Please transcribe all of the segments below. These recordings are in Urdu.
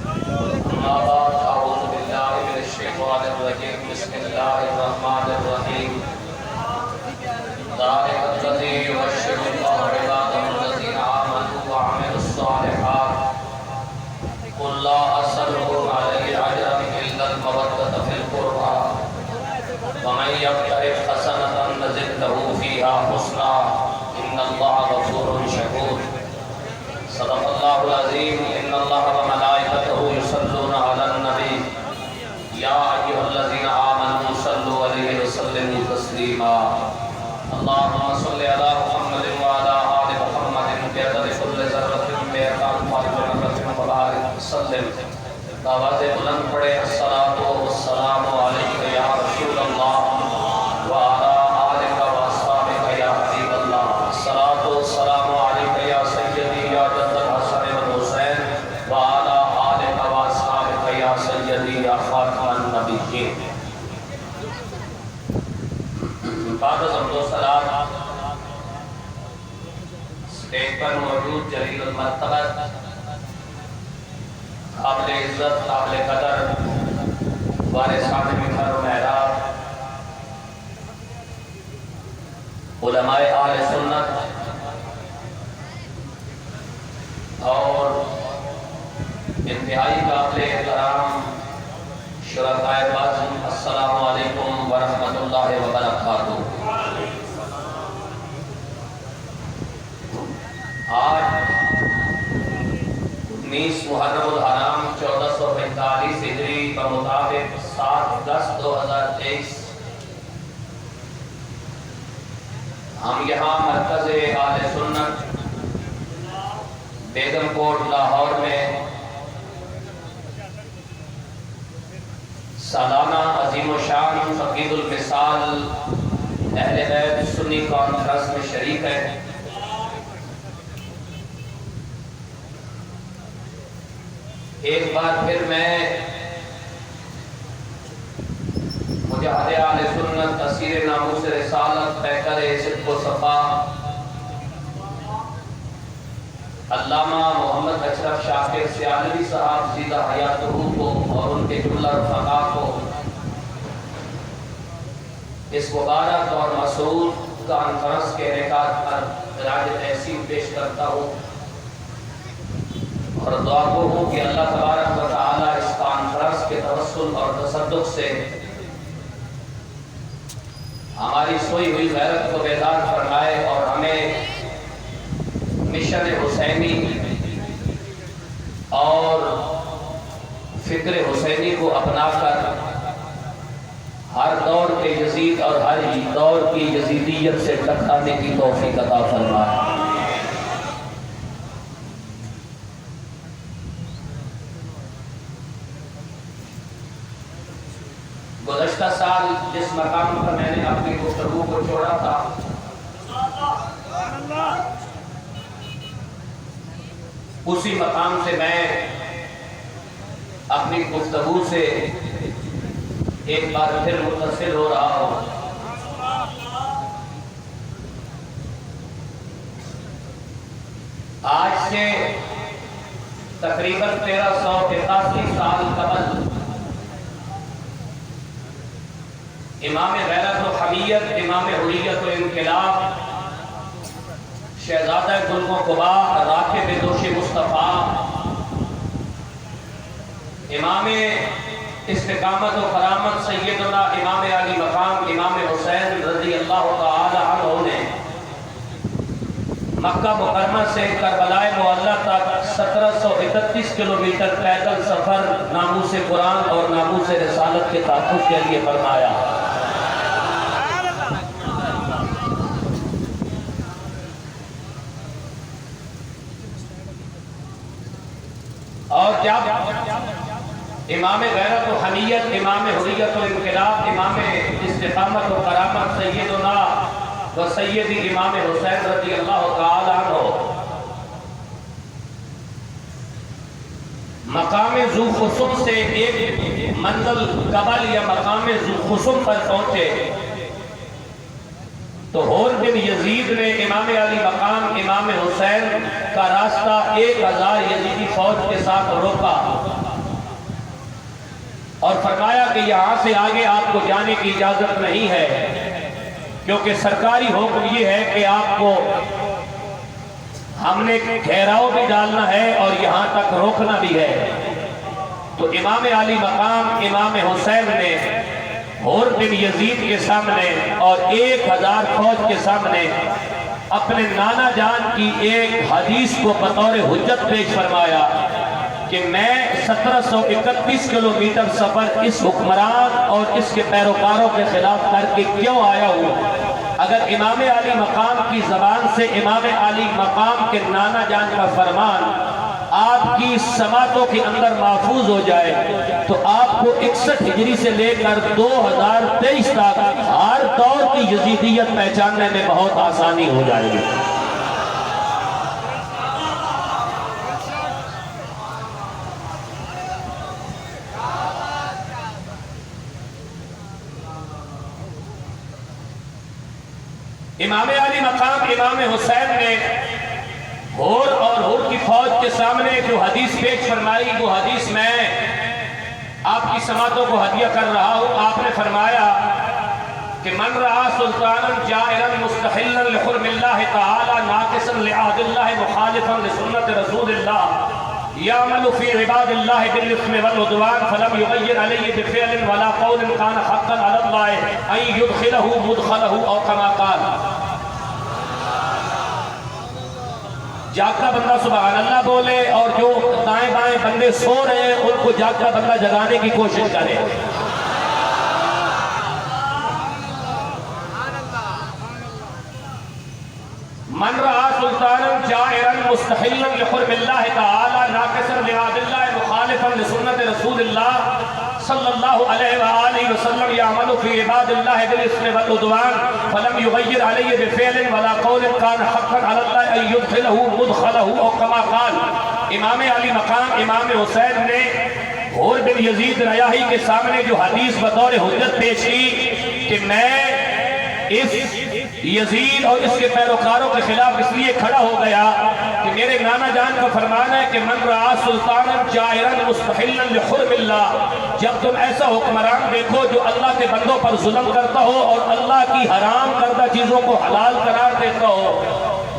أما بعد أعوذ بالله من الشيطان الرجيم بسم الله الرحمن الرحيم ذلك الذي يبشر الله عباده الذين آمنوا وعملوا الصالحات قل لا أسألكم عليه أجرا إلا المودة في القربى ومن يقترف حسنة نزد له فيها حسنا إن الله غفور شكور صدق الله العظيم إن الله وملائكته يصلون على النبي يا أيها الذين آمنوا صلوا عليه وسلموا تسليما اللهم صل على محمد وعلى آل محمد بعدد كل ذرة بعدد خالق ذرة وبارك وسلم آواز بلند پڑھے الصلاۃ والسلام علیک یا رسول اللہ وعلى آلک واصحابک یا حبیب اللہ الصلاۃ والسلام علیک یا سیدی یا جد الحسن والحسین وعلى آلک واصحابک یا سیدی یا خاتم النبیین بعد از حمد و ثنا اسٹیج پر موجود جلیل المرتبہ قابل عزت قابل قدر وارثان منبر و محراب علماء اہل سنت اور انتہائی قابل احترام شرکائے بازم السلام علیکم ورحمۃ اللہ وبرکاتہ۔ آج 19 محرم الحرام 1445 ہجری کے مطابق 7/10/2023 ہم یہاں مرکز اہل سنت بیگم کوٹ لاہور میں سالانہ عظیم الشان فقید المثال اہل بیت سنی کانفرنس میں شریک ہے۔ ایک بار پھر میں مجاہد اہل سنت اسیر ناموس رسالت پیکر صدق و صفا علامہ محمد اشرف شاکر سیالوی صاحب زیدہ حیاتہ کو اور ان کے جملہ رفقا کو اس مبارک اور مسعود کانفرنس کے انعقاد پر خراج تحسین پیش کرتا ہوں اور دعا کو ہوں کہ اللہ تبارک و تعالی اس کانفرنس کے توسل اور تصدق سے ہماری سوئی ہوئی غیرت کو بیدار فرمائے اور ہمیں مشن حسینی اور فکر حسینی کو اپنا کر ہر دور کے یزید اور ہر دور کی یزیدیت سے ٹکرانے کی توفیق عطا فرمائے۔ گزشتہ سال جس مقام پر میں نے اپنی گفتگو کو چھوڑا تھا اسی مقام سے میں اپنی گفتگو سے ایک بار پھر متصل ہو رہا ہوں۔ آج سے تقریباً 1381 سال قبل امام غیرت و حمیت، امام حریت و انقلاب، شہزادہ گلم و قبا، راکب دوش مصطفیٰ، امام استقامت و کرامت سیدنا امام علی مقام امام حسین رضی اللہ تعالی عنہ نے مکہ مکرمہ سے کربلا معلیٰ تک 1731 کلومیٹر پیدل سفر ناموس قرآن اور ناموس رسالت کے تحفظ کے لیے فرمایا۔ اور جب امام غیرت و حمیت، امام حریت و انقلاب، امام استقامت و کرامت سیدنا و سیدی امام حسین رضی اللہ تعالی عنہ مقام ذو خصم سے ایک منزل قبل یا مقام ذو خصم پر پہنچے تو ہور بن یزید نے امام علی مقام امام حسین کا راستہ 1000 یزیدی فوج کے ساتھ روکا یہاں سے آگے آپ کو جانے کی اجازت نہیں ہے، کیونکہ سرکاری حکم یہ ہے کہ آپ کو ہم نے گھیراؤ بھی ڈالنا ہے اور یہاں تک روکنا بھی ہے۔ تو امام علی مقام امام حسین نے حور بن یزید کے سامنے اور 1000 فوج کے سامنے اپنے نانا جان کی ایک حدیث کو بطور حجت پیش فرمایا کہ میں 1731 کلومیٹر سفر اس حکمران اور اس کے پیروکاروں کے خلاف کر کے کیوں آیا ہوں؟ اگر امام علی مقام کی زبان سے امام علی مقام کے نانا جان کا فرمان آپ کی سماعتوں کے اندر محفوظ ہو جائے تو آپ کو 61 ہجری سے لے کر 2023 تک ہر دور کی یزیدیت پہچاننے میں بہت آسانی ہو جائے گی۔ امام علی مقام امام حسین نے حور اور حور کی فوج کے سامنے جو حدیث پیش فرمائی، وہ حدیث میں آپ کی سماعتوں کو ہدیہ کر رہا ہوں۔ آپ نے فرمایا کہ من رعا سلطانا جائرا مستحلا لحرم اللہ تعالی ناقصا لعہد اللہ مخالفا لسنت رسول اللہ یعمل فی عباد اللہ بالاثم والعدوان فلم یغیر علیہ بفعل ولا قول کان حقا علی اللہ ان یدخلہ مدخلہ او کما قال۔ جاگتا بندہ سبحان اللہ بولے اور جو دائیں بائیں بندے سو رہے ہیں ان کو جاگتا بندہ جگانے کی کوشش کرے۔ من رعا سلطانا جائرا مستحلا لحرم اللہ تعالی ناقصا لعہد اللہ مخالفا لسنت رسول اللہ صلی اللہ علیہ وآلہ وسلم یعمل فی عباد اللہ بالاثم والعدوان فلم یغیر علیہ بفعل ولا قول کان حقا علی اللہ ان یدخلہ مدخلہ او کما قال۔ امام علی مقام امام حسین نے حور بن یزید ریاحی کے سامنے جو حدیث بطور حجت پیش کی کہ میں اس یزید اور اس کے پیروکاروں کے خلاف اس لیے کھڑا ہو گیا کہ میرے نانا جان کا فرمان ہے کہ من رعا سلطانا جائرا مستحلا لحرم اللہ، جب تم ایسا حکمران دیکھو جو اللہ کے بندوں پر ظلم کرتا ہو اور اللہ کی حرام کردہ چیزوں کو حلال قرار دیتا ہو،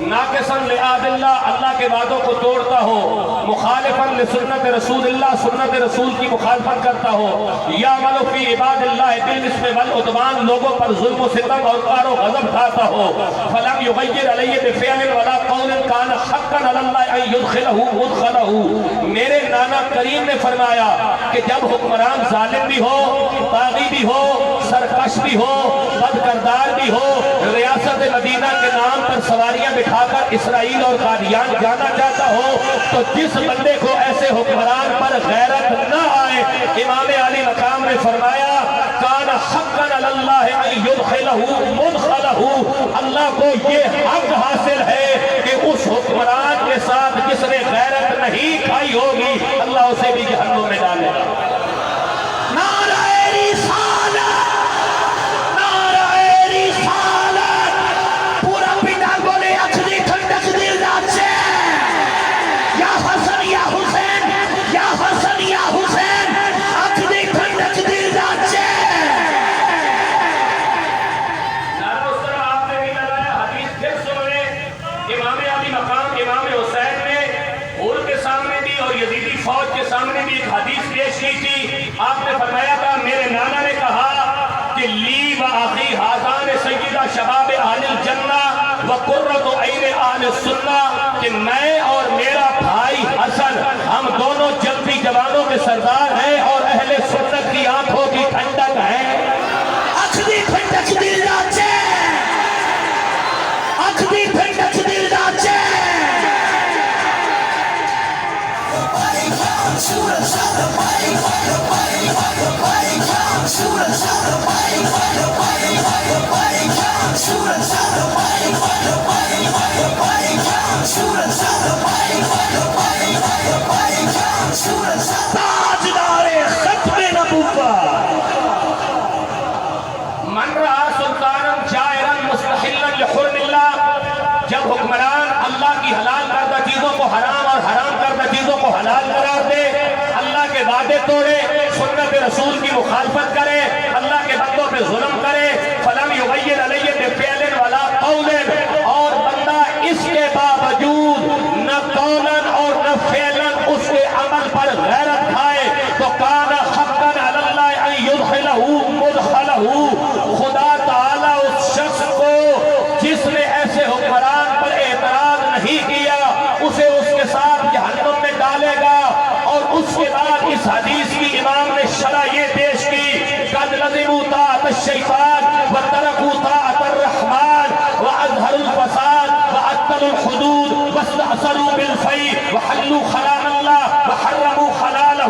ناقصا لعہد اللہ اللہ کے وعدوں کو توڑتا ہو، مخالفا لسنت رسول اللہ سنت رسول کی مخالفت کرتا ہو، یعمل فی عباد اللہ بالاثم والعدوان لوگوں پر ظلم و ستم اور قہر و غضب ڈھاتا ہو، فلم یغیر علیہ بفعل ولا قول کان حقا علی اللہ ان یدخلہ مدخلہ۔ میرے نانا کریم نے فرمایا کہ جب حکمران ظالم بھی ہو، باغی بھی ہو، سرکش بھی ہو، بدکردار بھی ہو، ریاست مدینہ کے نام پر سواریاں بٹھا کر اسرائیل اور قادیان جانا چاہتا ہو تو جس بندے کو ایسے حکمران پر غیرت نہ آئے، امام علی مقام نے فرمایا کان حقا علی اللہ ان یدخلہ مدخلہ، اللہ کو یہ حق حاصل ہے کہ اس حکمران کے ساتھ جس نے غیرت نہیں کھائی ہوگی اللہ اسے بھی جہنم میں ڈالے گا۔ نعرہ رسالت، نعرہ رسالت، پورا پنڈال بولے اچھلی ٹھنڈک دل راچے، یا حسن یا حسین، یا حسن یا حسین، اچھلی ٹھنڈک دل راچے۔ نعرہ اس طرح آپ نے بھی لگایا، حدیث پھر سنیں، امام علی مقام امام حسین نے حور کے سامنے بھی اور یزیدی فوج کے سامنے بھی ایک حدیث پیش کی تھی۔ آپ نے فرمایا تھا میرے نانا نے کہا کہ لی و آخی حاضان سیدہ شباب اہل الجنہ و قرۃ عین اہل السنہ، کہ میں اور میرا بھائی حسن ہم دونوں جنگی جوانوں کے سردار ہیں اور اہل سنت کی آنکھوں کی ٹھنڈک ہیں۔ اچھلی ٹھنڈک دل راچے، اچھلی ٹھنڈک دل راچے۔ تاجدار ختم نبوت، من رعا سلطانا جائرا مستحلا لحرم اللہ، جب حکمران اللہ کی حلال کردہ چیزوں کو حرام اور حرام کردہ چیزوں کو حلال قرار دے، اللہ کے وعدے توڑے، سنت کے رسول کی مخالفت کرے، اللہ کے بندوں پہ ظلم کرے، فلم یغیر علیہ بفعل ولا قول، اور بندہ اس کے باوجود نہ قولاً اور نہ فعلاً اس کے عمل پر غیرت کھائے تو کان حقاً علی اللہ ان یدخلہ مدخلہ، خدا تعالیٰ اس شخص کو جس نے ایسے حکمران پر اعتراض نہیں کیا اسے اس کے ساتھ جہنم میں ڈالے گا۔ اور اس کے بعد اس حدیث کی امام نے شرح یہ پیش کی، قد لزموا طاعۃ الشیطان وترکوا طاعۃ الرحمن واظہروا الفساد وعطلوا الحدود واستأثروا بالفیء وحلوا حرام اللہ وحرموا حلالہ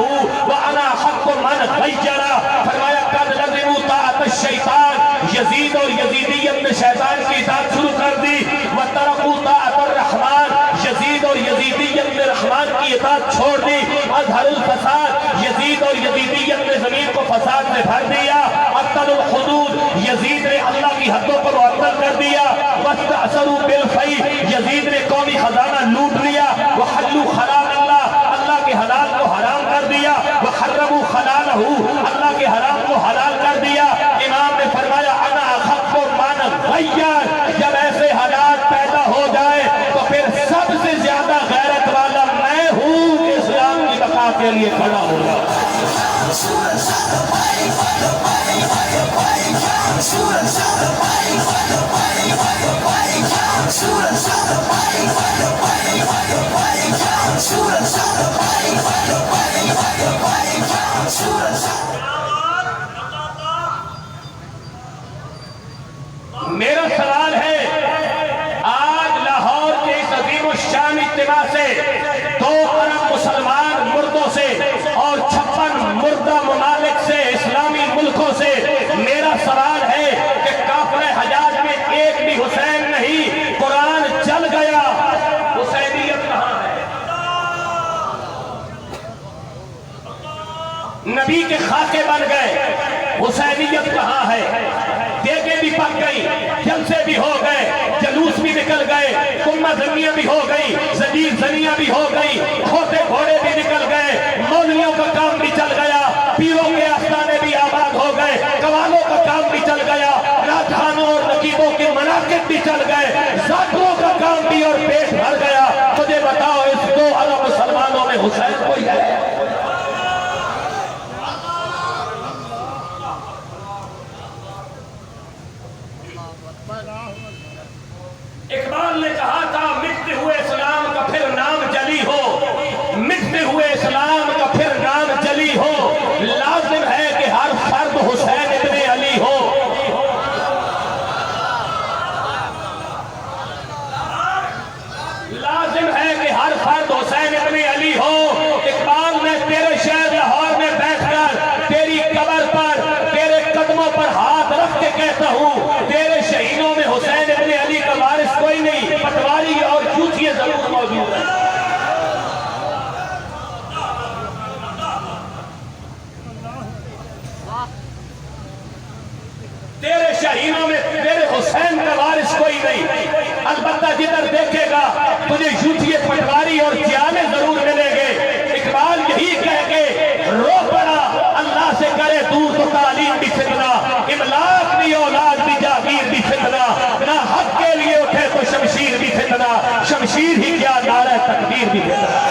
وانا حق من غیر۔ فرمایا قد لزموا طاعۃ الشیطان، یزید اور یزیدیت نے شیطان کی اطاعت شروع کر دی، وترکوا طاعۃ الرحمن، یزید اور یزیدیت نے رحمان کی اطاعت چھوڑ دی، اظہر الفساد، یزید اور یزیدیت نے زمین کو فساد سے بھر دیا، عطل الحدود، یزید نے اللہ کی حدوں کو معطل کر دیا، واستأثروا بالفیء، یزید نے قومی خزانہ لوٹ لیا، وحلوا حرام اللہ، اللہ کے حلال کو حرام کر دیا، وحرموا حلالہ، اللہ کے حرام کو حلال کر دیا۔ امام نے فرمایا انا اخف من غیر، جب ایسے حالات پیدا ہو جائے تو پھر سب سے زیادہ غیرت والا میں ہوں کہ اسلام کی بقا کے لیے کھڑا ہوگا۔ میرا سوال ہے، آج لاہور کے اس عظیم الشان اجتماع سے 2 ارب مسلمان مردوں سے اور 56 مردہ ممالک سے، اسلامی ملکوں سے میرا سوال ہے کہ کافر حجاز میں ایک بھی حسین نہیں، قرآن چل گیا، حسینیت کہاں ہے؟ نبی کے خاکے بن گئے، حسینیت کہاں ہے؟ دیگیں بھی پک گئی، جلسے بھی ہو گئے، جلوس بھی نکل گئے، امہ زنیاں بھی ہو گئی، زدیر زنیاں بھی ہو گئی، کھوتے گھوڑے بھی نکل گئے، مولویوں کا کام بھی چل گیا، پیروں کے آستانے بھی آباد ہو گئے، قوالوں کا کام بھی چل گیا، راجدھانوں اور نقیبوں کے مناقب بھی چل گئے، ذاکروں کا کام بھی اور پیٹ بھر گیا۔ تجھے بتاؤ اس 2 ارب مسلمانوں میں حسین کوئی ہے؟ اقبال نے کہا تھا مٹتے ہوئے اسلام کا پھر نام جلی ہو، مٹتے ہوئے اسلام کا پھر نام جلی ہو، لازم ہے کہ ہر فرد حسین ابن علی ہو۔ لازم ہے کہ ہر فرد حسین ابن علی ہو۔ اقبال نے تیرے شہر لاہور میں بیٹھ کر تیری قبر پر تیرے قدموں پر ہاتھ رکھ کے کہتا ہوں تیرے شہیدوں میں حسین ابن علی کا وارث کوئی نہیں، پٹواری اور جوتیے ضرور موجود ہیں۔ تیرے شہیدوں میں تیرے حسین کا وارث کوئی نہیں، البتہ جدھر دیکھے گا تجھے جوتیے پٹواری اور جیانے ضرور ملیں گے۔ اقبال یہی کہہ کے رو پڑا اللہ سے کرے دور تو تعلیم بھی فتنہ، املاک بھی اولاد بھی جاگیر بھی فتنہ، نہ حق کے لیے اٹھے تو شمشیر بھی فتنہ، شمشیر ہی کیا نعرہ تکبیر بھی فتنہ۔